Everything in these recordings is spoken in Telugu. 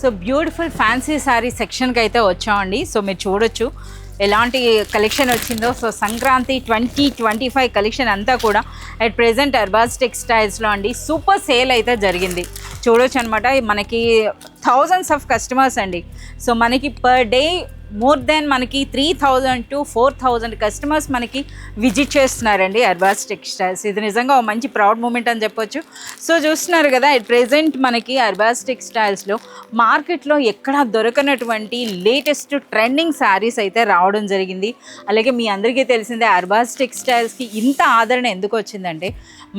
సో బ్యూటిఫుల్ ఫ్యాన్సీ శారీ సెక్షన్కి అయితే వచ్చామండి. సో మీరు చూడొచ్చు ఎలాంటి కలెక్షన్ వచ్చిందో. సో సంక్రాంతి 2025 కలెక్షన్ అంతా కూడా అట్ ప్రెజెంట్ అర్బాజ్ టెక్స్టైల్స్లో అండి సూపర్ సేల్ అయితే జరిగింది. చూడొచ్చు అనమాట. మనకి థౌజండ్స్ ఆఫ్ కస్టమర్స్ అండి. సో మనకి పర్ డే మోర్ దెన్ మనకి 3000 to 4000 కస్టమర్స్ మనకి విజిట్ చేస్తున్నారండి అర్బాజ్ టెక్స్టైల్స్. ఇది నిజంగా ఒక మంచి ప్రౌడ్ మూమెంట్ అని చెప్పొచ్చు. సో చూస్తున్నారు కదా, అట్ ప్రెజెంట్ మనకి అర్బాజ్ టెక్స్టైల్స్లో మార్కెట్లో ఎక్కడా దొరకనటువంటి లేటెస్ట్ ట్రెండింగ్ శారీస్ అయితే రావడం జరిగింది. అలాగే మీ అందరికీ తెలిసిందే అర్బాజ్ టెక్స్టైల్స్కి ఇంత ఆదరణ ఎందుకు వచ్చిందంటే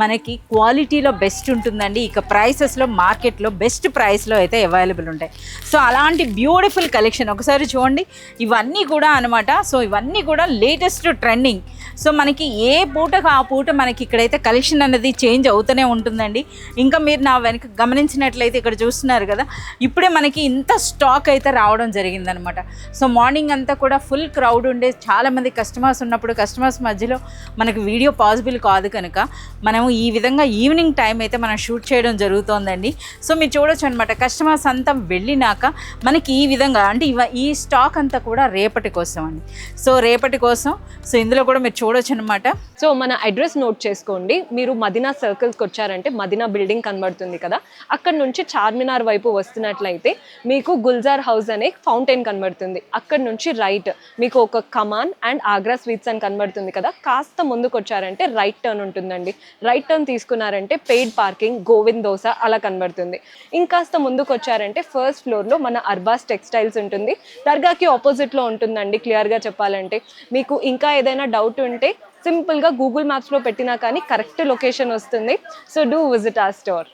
మనకి క్వాలిటీలో బెస్ట్ ఉంటుందండి. ఇక ప్రైసెస్లో మార్కెట్లో బెస్ట్ ప్రైస్లో అయితే అవైలబుల్ ఉంటాయి. సో అలాంటి బ్యూటిఫుల్ కలెక్షన్ ఒకసారి చూడండి. ఇవన్నీ కూడా అనమాట. సో ఇవన్నీ కూడా లేటెస్ట్ ట్రెండింగ్. సో మనకి ఏ పూటకు ఆ పూట మనకి ఇక్కడైతే కలెక్షన్ అనేది చేంజ్ అవుతూనే ఉంటుందండి. ఇంకా మీరు నా వెనక గమనించినట్లయితే ఇక్కడ చూస్తున్నారు కదా, ఇప్పుడే మనకి ఇంత స్టాక్ అయితే రావడం జరిగిందనమాట. సో మార్నింగ్ అంతా కూడా ఫుల్ క్రౌడ్ ఉండే చాలామంది కస్టమర్స్ ఉన్నప్పుడు కస్టమర్స్ మధ్యలో మనకి వీడియో పాసిబుల్ కాదు కనుక మనము ఈ విధంగా ఈవినింగ్ టైం అయితే మనం షూట్ చేయడం జరుగుతోందండి. సో మీరు చూడొచ్చు అనమాట, కస్టమర్స్ అంతా వెళ్ళినాక మనకి ఈ విధంగా అంటే ఈ స్టాక్ అంతా కూడా రేపటి కోసం అండి. సో రేపటి కోసం సో ఇందులో కూడా మీరు చూడొచ్చు అనమాట. సో మన అడ్రస్ నోట్ చేసుకోండి. మీరు మదీనా సర్కిల్స్కి వచ్చారంటే మదీనా బిల్డింగ్ కనబడుతుంది కదా, అక్కడ నుంచి చార్మినార్ వైపు వస్తున్నట్లయితే మీకు గుల్జార్ హౌస్ అనే ఫౌంటైన్ కనబడుతుంది. అక్కడ నుంచి రైట్ మీకు ఒక కమాన్ అండ్ ఆగ్రా స్వీట్స్ అని కనబడుతుంది కదా, కాస్త ముందుకు వచ్చారంటే రైట్ టర్న్ ఉంటుందండి. రైట్ టర్న్ తీసుకున్నారంటే పెయిడ్ పార్కింగ్, గోవింద్ దోస అలా కనబడుతుంది. ఇంకాస్త ముందుకు వచ్చారంటే ఫస్ట్ ఫ్లోర్లో మన అర్బాజ్ టెక్స్టైల్స్ ఉంటుంది. దర్గాకి ఆపోజిట్లో ఉంటుందండి. క్లియర్గా చెప్పాలంటే మీకు ఇంకా ఏదైనా డౌట్ ఉంటే సింపుల్గా గూగుల్ మ్యాప్స్లో పెట్టినా కానీ కరెక్ట్ లొకేషన్ వస్తుంది. So do visit our store.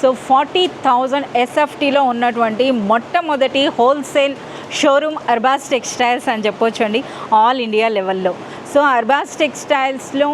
So 40,000 SFTలో ఉన్నటువంటి మొట్టమొదటి హోల్సేల్ షోరూమ్ అర్బాజ్ టెక్స్టైల్స్ అని చెప్పొచ్చు అండి, ఆల్ ఇండియా లెవెల్లో. సో అర్బాజ్ టెక్స్టైల్స్లో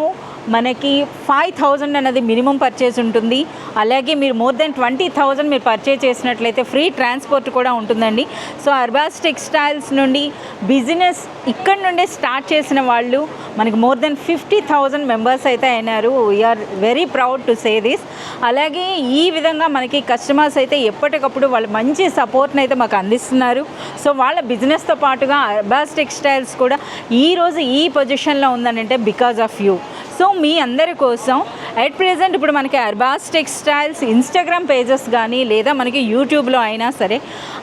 మనకి 5,000 అనేది మినిమం పర్చేస్ ఉంటుంది. అలాగే మీరు మోర్ దెన్ 20,000 మీరు పర్చేస్ చేసినట్లయితే ఫ్రీ ట్రాన్స్పోర్ట్ కూడా ఉంటుందండి. సో అర్బాజ్ టెక్స్టైల్స్ నుండి బిజినెస్ ఇక్కడ నుండే స్టార్ట్ చేసిన వాళ్ళు మనకి మోర్ దెన్ 50,000 మెంబర్స్ అయితే అయినారు. We are very proud to say this. అలాగే ఈ విధంగా మనకి కస్టమర్స్ అయితే ఎప్పటికప్పుడు వాళ్ళు మంచి సపోర్ట్ని అయితే మాకు అందిస్తున్నారు. సో వాళ్ళ బిజినెస్తో పాటుగా అర్బాజ్ టెక్స్టైల్స్ కూడా ఈరోజు ఈ పొజిషన్లో ఉందనంటే బికాజ్ ఆఫ్ యూ. సో మీ అందరి కోసం అట్ ప్రెజెంట్ ఇప్పుడు మనకి అర్బాజ్ టెక్స్టైల్స్ ఇన్స్టాగ్రామ్ పేజెస్ కానీ లేదా మనకి యూట్యూబ్లో అయినా సరే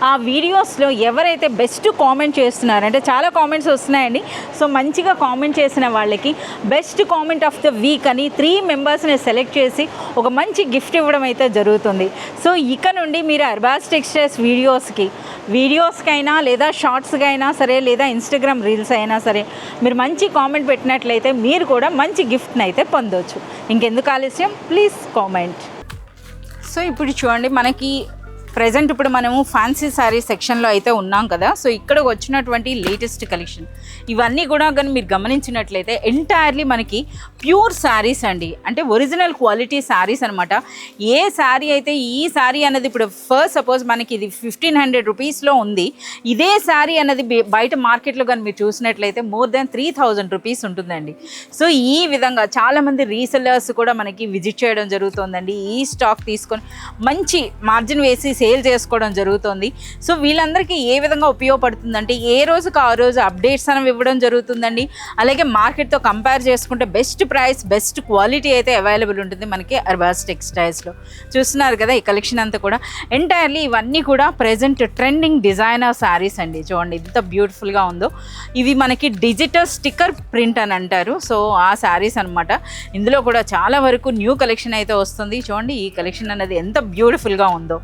ఆ వీడియోస్లో ఎవరైతే బెస్ట్ కామెంట్ చేస్తున్నారంటే చాలా కామెంట్స్ వస్తున్నాయండి. సో మంచిగా కామెంట్ చేసిన వాళ్ళకి best comment of the week అని 3 మెంబర్స్ని సెలెక్ట్ చేసి ఒక మంచి గిఫ్ట్ ఇవ్వడం అయితే జరుగుతుంది. సో ఇక నుండి మీరు అర్బాజ్ టెక్స్టైల్స్ వీడియోస్కైనా లేదా షార్ట్స్కి అయినా సరే లేదా ఇన్స్టాగ్రామ్ రీల్స్ అయినా సరే మీరు మంచి కామెంట్ పెట్టినట్లయితే మీరు కూడా మంచి గిఫ్ట్ని అయితే పొందవచ్చు. ఇంకెందుకు ఆలస్యం, ప్లీజ్ కామెంట్. సో ఇప్పుడు చూడండి, మనకి ప్రెజెంట్ ఇప్పుడు మనము ఫ్యాన్సీ శారీ సెక్షన్లో అయితే ఉన్నాం కదా. సో ఇక్కడ వచ్చినటువంటి లేటెస్ట్ కలెక్షన్ ఇవన్నీ కూడా కానీ మీరు గమనించినట్లయితే ఎంటైర్లీ మనకి ప్యూర్ శారీస్ అండి, అంటే ఒరిజినల్ క్వాలిటీ శారీస్ అనమాట. ఏ శారీ అయితే ఈ శారీ అనేది ఇప్పుడు ఫస్ట్ సపోజ్ మనకి ఇది 1,500 రూపీస్లో ఉంది. ఇదే శారీ అనేది బయట మార్కెట్లో కానీ మీరు చూసినట్లయితే మోర్ దెన్ 3,000 రూపీస్ ఉంటుందండి. సో ఈ విధంగా చాలామంది రీసెల్లర్స్ కూడా మనకి విజిట్ చేయడం జరుగుతుందండి. ఈ స్టాక్ తీసుకొని మంచి మార్జిన్ వేసి సేల్ చేసుకోవడం జరుగుతుంది. సో వీళ్ళందరికీ ఏ విధంగా ఉపయోగపడుతుందంటే ఏ రోజుకి ఆ రోజు అప్డేట్స్ అనేవి ఇవ్వడం జరుగుతుందండి. అలాగే మార్కెట్తో కంపేర్ చేసుకుంటే బెస్ట్ ప్రైస్, బెస్ట్ క్వాలిటీ అయితే అవైలబుల్ ఉంటుంది మనకి అర్బాస్ టెక్స్టైల్స్లో. చూస్తున్నారు కదా ఈ కలెక్షన్ అంతా కూడా ఎంటైర్లీ ఇవన్నీ కూడా ప్రెజెంట్ ట్రెండింగ్ డిజైనర్ శారీస్ అండి. చూడండి ఎంత బ్యూటిఫుల్గా ఉందో. ఇవి మనకి డిజిటల్ స్టిక్కర్ ప్రింట్ అని అంటారు. సో ఆ శారీస్ అనమాట. ఇందులో కూడా చాలా వరకు న్యూ కలెక్షన్ అయితే వస్తుంది. చూడండి ఈ కలెక్షన్ అనేది ఎంత బ్యూటిఫుల్గా ఉందో.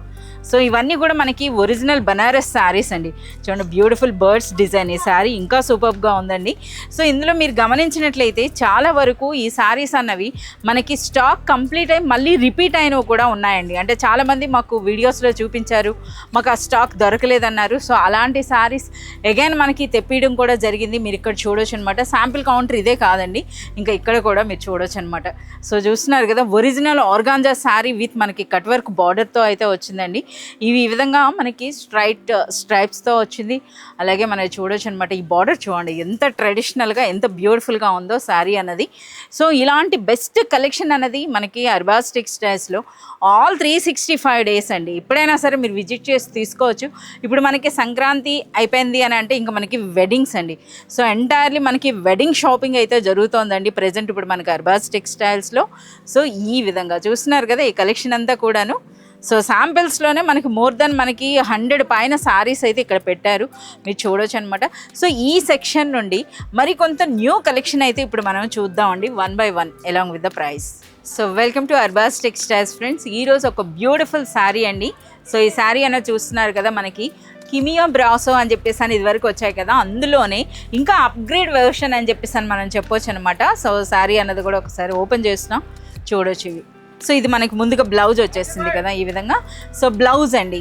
సో ఇవన్నీ కూడా మనకి ఒరిజినల్ బనారస్ శారీస్ అండి. చూడండి బ్యూటిఫుల్ బర్డ్స్ డిజైన్. ఈ శారీ ఇంకా సూపర్గా ఉందండి. సో ఇందులో మీరు గమనించినట్లయితే చాలా వరకు ఈ శారీస్ అన్నవి మనకి స్టాక్ కంప్లీట్ అయ్యి మళ్ళీ రిపీట్ అయినవి కూడా ఉన్నాయండి. అంటే చాలామంది మాకు వీడియోస్లో చూపించారు, మాకు ఆ స్టాక్ దొరకలేదన్నారు. సో అలాంటి శారీస్ అగైన్ మనకి తెప్పియడం కూడా జరిగింది. మీరు ఇక్కడ చూడొచ్చు అనమాట. శాంపిల్ కౌంటర్ ఇదే కాదండి, ఇంకా ఇక్కడ కూడా మీరు చూడొచ్చు అనమాట. సో చూస్తున్నారు కదా ఒరిజినల్ ఆర్గాంజా శారీ విత్ మనకి కట్ వర్క్ బార్డర్తో అయితే వచ్చిందండి. ఇవి ఈ విధంగా మనకి స్ట్రైప్స్తో వచ్చింది. అలాగే మనం చూడొచ్చు అనమాట. ఈ బార్డర్ చూడండి ఎంత ట్రెడిషనల్గా ఎంత బ్యూటిఫుల్గా ఉందో శారీ అన్నది. సో ఇలాంటి బెస్ట్ కలెక్షన్ అన్నది మనకి అర్బాస్ టెక్స్టైల్స్లో ఆల్ 365 డేస్ అండి. ఎప్పుడైనా సరే మీరు విజిట్ చేసి తీసుకోవచ్చు. ఇప్పుడు మనకి సంక్రాంతి అయిపోయింది అని అంటే ఇంకా మనకి వెడ్డింగ్స్ అండి. సో ఎంటైర్లీ మనకి వెడ్డింగ్ షాపింగ్ అయితే జరుగుతోందండి ప్రజెంట్ ఇప్పుడు మనకి అర్బాస్ టెక్స్టైల్స్లో. సో ఈ విధంగా చూస్తున్నారు కదా ఈ కలెక్షన్ అంతా కూడాను. సో శాంపిల్స్లోనే మనకి మోర్ దెన్ మనకి 100 పైన శారీస్ అయితే ఇక్కడ పెట్టారు, మీరు చూడొచ్చు అనమాట. సో ఈ సెక్షన్ నుండి మరికొంత న్యూ కలెక్షన్ అయితే ఇప్పుడు మనం చూద్దామండి one by one along with the price. So welcome to Arbaz textiles friends. ఈరోజు ఒక బ్యూటిఫుల్ శారీ అండి. సో ఈ శారీ అన్నది చూస్తున్నారు కదా మనకి కిమియా బ్రాసో అని చెప్పేసి అని ఇదివరకు వచ్చాయి కదా, అందులోనే ఇంకా అప్గ్రేడ్ వెర్షన్ అని చెప్పేసి అని మనం చెప్పొచ్చు అనమాట. సో శారీ అన్నది కూడా ఒకసారి ఓపెన్ చేస్తున్నాం, చూడొచ్చు ఇవి. సో ఇది మనకి ముందుగా బ్లౌజ్ వచ్చేసింది కదా ఈ విధంగా. సో బ్లౌజ్ అండి,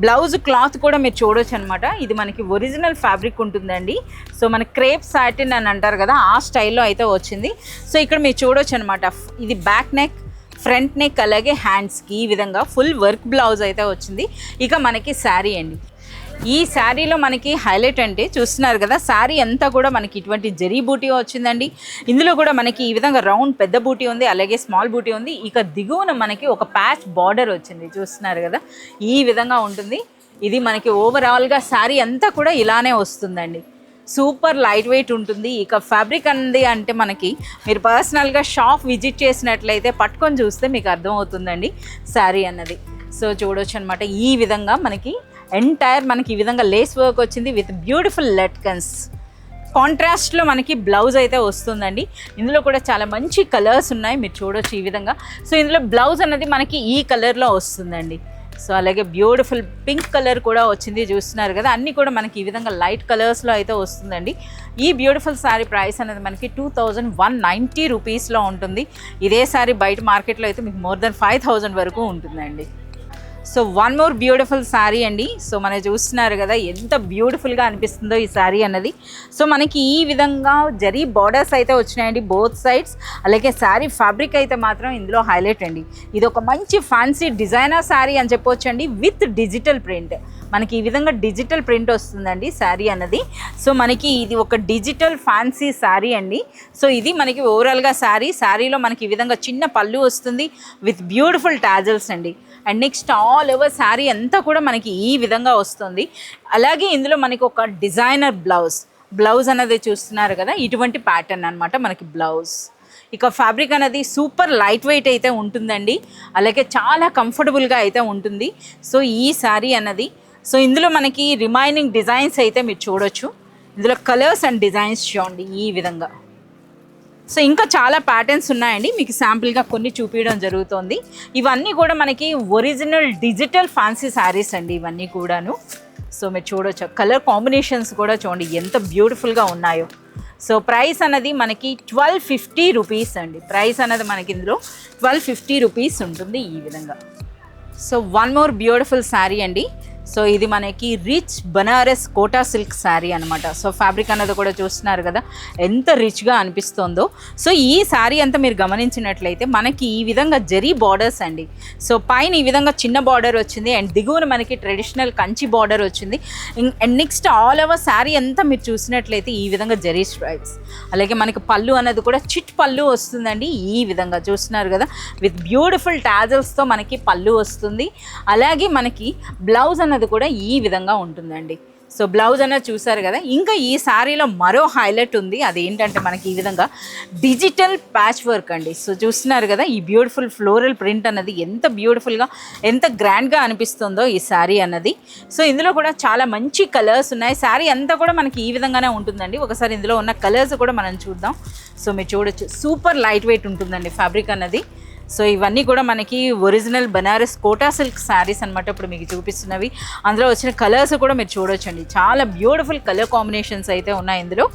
బ్లౌజ్ క్లాత్ కూడా మీరు చూడొచ్చు అనమాట. ఇది మనకి ఒరిజినల్ ఫ్యాబ్రిక్ ఉంటుందండి. సో మన క్రేప్ సాటిన్ అని అంటారు కదా ఆ స్టైల్లో అయితే వచ్చింది. సో ఇక్కడ మీరు చూడొచ్చు అనమాట. ఇది బ్యాక్ నెక్, ఫ్రంట్ నెక్, అలాగే హ్యాండ్స్కి ఈ విధంగా ఫుల్ వర్క్ బ్లౌజ్ అయితే వచ్చింది. ఇక మనకి శారీ అండి. ఈ శారీలో మనకి హైలైట్ అంటే చూస్తున్నారు కదా శారీ అంతా కూడా మనకి ఇటువంటి జరీ బూటీ వచ్చిందండి. ఇందులో కూడా మనకి ఈ విధంగా రౌండ్ పెద్ద బూటీ ఉంది, అలాగే స్మాల్ బూటీ ఉంది. ఇక దిగువన మనకి ఒక ప్యాచ్ బార్డర్ వచ్చింది, చూస్తున్నారు కదా ఈ విధంగా ఉంటుంది. ఇది మనకి ఓవరాల్గా శారీ అంతా కూడా ఇలానే వస్తుందండి. సూపర్ లైట్ వెయిట్ ఉంటుంది. ఇక ఫ్యాబ్రిక్ అంది అంటే మనకి మీరు పర్సనల్గా షాప్ విజిట్ చేసినట్లయితే పట్టుకొని చూస్తే మీకు అర్థమవుతుందండి శారీ అన్నది. సో చూడొచ్చు అనమాట. ఈ విధంగా మనకి ఎంటైర్ మనకి ఈ విధంగా లేస్ వర్క్ వచ్చింది విత్ బ్యూటిఫుల్ లెట్కన్స్. కాంట్రాస్ట్లో మనకి బ్లౌజ్ అయితే వస్తుందండి. ఇందులో కూడా చాలా మంచి కలర్స్ ఉన్నాయి, మీరు చూడొచ్చు ఈ విధంగా. సో ఇందులో బ్లౌజ్ అన్నది మనకి ఈ కలర్లో వస్తుందండి. సో అలాగే బ్యూటిఫుల్ పింక్ కలర్ కూడా వచ్చింది, చూస్తున్నారు కదా. అన్నీ కూడా మనకి ఈ విధంగా లైట్ కలర్స్లో అయితే వస్తుందండి. ఈ బ్యూటిఫుల్ శారీ ప్రైస్ అనేది మనకి 2190 రూపీస్లో ఉంటుంది. ఇదే శారీ బయట మార్కెట్లో అయితే మీకు మోర్ దెన్ 5000 వరకు ఉంటుందండి. So one more beautiful sari అండి. సో మనం చూస్తున్నారు కదా ఎంత బ్యూటిఫుల్గా అనిపిస్తుందో ఈ శారీ అన్నది. సో మనకి ఈ విధంగా జరీ బార్డర్స్ అయితే వచ్చినాయండి బోత్ సైడ్స్. అలాగే శారీ ఫ్యాబ్రిక్ అయితే మాత్రం ఇందులో హైలైట్ అండి. ఇది ఒక మంచి ఫ్యాన్సీ డిజైనర్ శారీ అని చెప్పొచ్చు అండి విత్ డిజిటల్ ప్రింట్. మనకి ఈ విధంగా డిజిటల్ ప్రింట్ వస్తుందండి శారీ అన్నది. సో మనకి ఇది ఒక డిజిటల్ ఫ్యాన్సీ శారీ అండి. సో ఇది మనకి ఓవరాల్గా శారీలో మనకి ఈ విధంగా చిన్న పళ్ళు వస్తుంది విత్ బ్యూటిఫుల్ టాజల్స్ అండి. And next all over sari అంతా కూడా మనకి ఈ విధంగా వస్తుంది. అలాగే ఇందులో మనకి ఒక డిజైనర్ బ్లౌజ్ అనేది చూస్తున్నారు కదా, ఇటువంటి ప్యాటర్న్ అనమాట మనకి బ్లౌజ్. ఇక ఫ్యాబ్రిక్ అనేది సూపర్ లైట్ వెయిట్ అయితే ఉంటుందండి, అలాగే చాలా కంఫర్టబుల్గా అయితే ఉంటుంది. సో ఈ శారీ అన్నది సో ఇందులో మనకి రిమైనింగ్ డిజైన్స్ అయితే మీరు చూడొచ్చు. ఇందులో కలర్స్ అండ్ డిజైన్స్ చూడండి ఈ విధంగా. సో ఇంకా చాలా ప్యాటర్న్స్ ఉన్నాయండి, మీకు శాంపుల్గా కొన్ని చూపించడం జరుగుతుంది. ఇవన్నీ కూడా మనకి ఒరిజినల్ డిజిటల్ ఫ్యాన్సీ శారీస్ అండి ఇవన్నీ కూడాను. సో మీరు చూడొచ్చు కలర్ కాంబినేషన్స్ కూడా చూడండి ఎంత బ్యూటిఫుల్గా ఉన్నాయో. సో ప్రైస్ అన్నది మనకి 1250 రూపీస్ అండి. ప్రైస్ అన్నది మనకి ఇందులో 1250 రూపీస్ ఉంటుంది ఈ విధంగా. So one more beautiful sari అండి. సో ఇది మనకి రిచ్ బనారస్ కోటా సిల్క్ శారీ అనమాట. సో ఫ్యాబ్రిక్ అన్నది కూడా చూస్తున్నారు కదా ఎంత రిచ్గా అనిపిస్తుందో. సో ఈ శారీ అంతా మీరు గమనించినట్లయితే మనకి ఈ విధంగా జరీ బార్డర్స్ అండి. సో పైన ఈ విధంగా చిన్న బార్డర్ వచ్చింది అండ్ దిగువన మనకి ట్రెడిషనల్ కంచి బార్డర్ వచ్చింది. And next all over sari అంతా మీరు చూసినట్లయితే ఈ విధంగా జరీ స్ట్రైప్స్, అలాగే మనకి పళ్ళు అన్నది కూడా చిట్ పళ్ళు వస్తుందండి. ఈ విధంగా చూస్తున్నారు కదా విత్ బ్యూటిఫుల్ టాజల్స్తో మనకి పళ్ళు వస్తుంది. అలాగే మనకి బ్లౌజ్ అన్నది కూడా ఈ విధంగా ఉంటుందండి. సో బ్లౌజ్ అన్నది చూసారు కదా. ఇంకా ఈ శారీలో మరో హైలైట్ ఉంది, అదేంటంటే మనకి ఈ విధంగా డిజిటల్ ప్యాచ్ వర్క్ అండి. సో చూస్తున్నారు కదా ఈ బ్యూటిఫుల్ ఫ్లోరల్ ప్రింట్ అన్నది ఎంత బ్యూటిఫుల్గా ఎంత గ్రాండ్గా అనిపిస్తుందో ఈ శారీ అన్నది. సో ఇందులో కూడా చాలా మంచి కలర్స్ ఉన్నాయి. శారీ అంతా కూడా మనకి ఈ విధంగానే ఉంటుందండి. ఒకసారి ఇందులో ఉన్న కలర్స్ కూడా మనం చూద్దాం. సో మీరు చూడొచ్చు సూపర్ లైట్ వెయిట్ ఉంటుందండి ఫ్యాబ్రిక్ అన్నది. సో ఇవన్నీ కూడా మనకి original Banaras Kota silk saris అనమాట ఇప్పుడు మీకు చూపిస్తున్నవి. అందులో వచ్చిన కలర్స్ కూడా మీరు చూడొచ్చండి, చాలా బ్యూటిఫుల్ కలర్ కాంబినేషన్స్ అయితే ఉన్నాయి ఇందులో.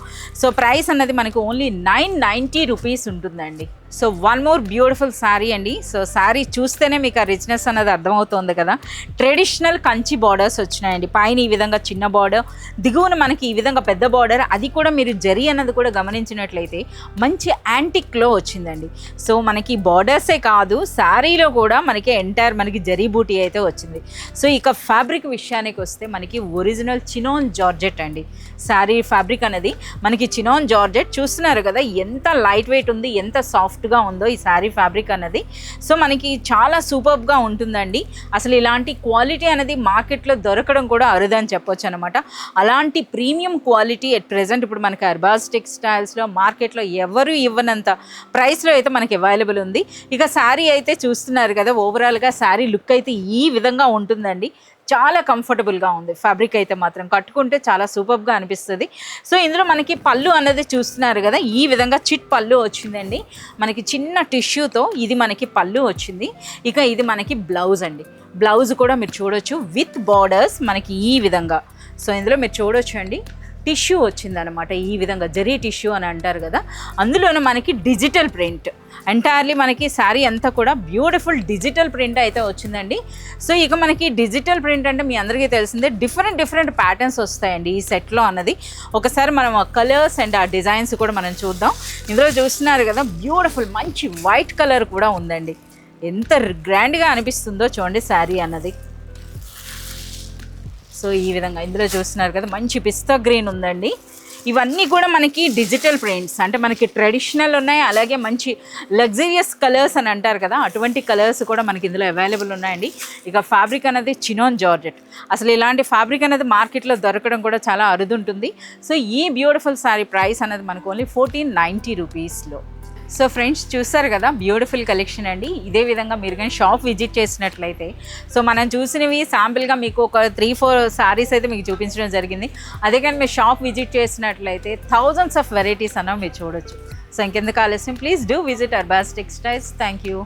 సో ప్రైస్ అన్నది మనకి ఓన్లీ 990 రూపీస్ ఉంటుందండి. So one more beautiful sari అండి. సో శారీ చూస్తేనే మీకు ఆ రిచ్నెస్ అన్నది అర్థమవుతుంది కదా. ట్రెడిషనల్ కంచి బార్డర్స్ వచ్చినాయండి. పైన ఈ విధంగా చిన్న బార్డర్, దిగువన మనకి ఈ విధంగా పెద్ద బార్డర్. అది కూడా మీరు జరీ అన్నది కూడా గమనించినట్లయితే మంచి యాంటిక్లో వచ్చిందండి. సో మనకి బార్డర్సే కాదు శారీలో కూడా మనకి ఎంటైర్ మనకి జరీ బూటీ అయితే వచ్చింది. సో ఇక ఫ్యాబ్రిక్ విషయానికి వస్తే మనకి ఒరిజినల్ చినోన్ జార్జెట్ అండి. శారీ ఫ్యాబ్రిక్ అనేది మనకి చినోన్ జార్జెట్ చూస్తున్నారు కదా ఎంత లైట్ వెయిట్ ఉంది, ఎంత సాఫ్ట్గా ఉందో ఈ శారీ ఫ్యాబ్రిక్ అన్నది. సో మనకి చాలా సూపర్గా ఉంటుందండి. అసలు ఇలాంటి క్వాలిటీ అనేది మార్కెట్లో దొరకడం కూడా అరుదని చెప్పొచ్చు అనమాట. అలాంటి ప్రీమియం క్వాలిటీ ఎట్ ప్రెజెంట్ ఇప్పుడు మనకి అర్బాజ్ టెక్స్టైల్స్లో మార్కెట్లో ఎవరు ఇవ్వనంత ప్రైస్లో అయితే మనకి అవైలబుల్ ఉంది. ఇక శారీ అయితే చూస్తున్నారు కదా ఓవరాల్గా శారీ లుక్ అయితే ఈ విధంగా ఉంటుందండి. చాలా కంఫర్టబుల్గా ఉంది ఫ్యాబ్రిక్ అయితే మాత్రం కట్టుకుంటే చాలా సూపర్గా అనిపిస్తుంది. సో ఇందులో మనకి పళ్ళు అన్నది చూస్తున్నారు కదా ఈ విధంగా చిట్ పళ్ళు వచ్చిందండి. మనకి చిన్న టిష్యూతో ఇది మనకి పళ్ళు వచ్చింది. ఇక ఇది మనకి బ్లౌజ్ అండి. బ్లౌజ్ కూడా మీరు చూడొచ్చు విత్ బార్డర్స్ మనకి ఈ విధంగా. సో ఇందులో మీరు చూడొచ్చు అండి టిష్యూ వచ్చిందనమాట. ఈ విధంగా జరీ టిష్యూ అని అంటారు కదా, అందులోనే మనకి డిజిటల్ ప్రింట్ ఎంటైర్లీ మనకి శారీ అంతా కూడా బ్యూటిఫుల్ డిజిటల్ ప్రింట్ అయితే వచ్చిందండి. సో ఇక మనకి డిజిటల్ ప్రింట్ అంటే మీ అందరికీ తెలిసిందే డిఫరెంట్ ప్యాటర్న్స్ వస్తాయండి ఈ సెట్లో అన్నది. ఒకసారి మనం ఆ కలర్స్ అండ్ ఆ డిజైన్స్ కూడా మనం చూద్దాం. ఇందులో చూస్తున్నారు కదా బ్యూటిఫుల్ మంచి వైట్ కలర్ కూడా ఉందండి. ఎంత గ్రాండ్గా అనిపిస్తుందో చూడండి శారీ అన్నది. సో ఈ విధంగా ఇందులో చూస్తున్నారు కదా మంచి పిస్తా గ్రీన్ ఉందండి. ఇవన్నీ కూడా మనకి డిజిటల్ ప్రింట్స్ అంటే మనకి ట్రెడిషనల్ ఉన్నాయి, అలాగే మంచి లగ్జరియస్ కలర్స్ అని అంటారు కదా అటువంటి కలర్స్ కూడా మనకి ఇందులో అవైలబుల్ ఉన్నాయండి. ఇక ఫ్యాబ్రిక్ అనేది చినోన్ జార్జెట్. అసలు ఇలాంటి ఫ్యాబ్రిక్ అనేది మార్కెట్లో దొరకడం కూడా చాలా అరుదుంటుంది. సో ఈ బ్యూటిఫుల్ శారీ ప్రైస్ అనేది మనకు ఓన్లీ 1490 రూపీస్లో. సో ఫ్రెండ్స్ చూస్తారు కదా బ్యూటిఫుల్ కలెక్షన్ అండి. ఇదే విధంగా మీరు కానీ షాప్ విజిట్ చేసినట్లయితే సో మనం చూసినవి శాంపిల్గా మీకు ఒక 3-4 శారీస్ అయితే మీకు చూపించడం జరిగింది. అదే కానీ మీరు షాప్ విజిట్ చేసినట్లయితే థౌజండ్స్ ఆఫ్ వెరైటీస్ అన్న మీరు చూడొచ్చు. సో ఇంకెందుకు ఆలస్యం, please do visit Arbaaz textiles. Thank you.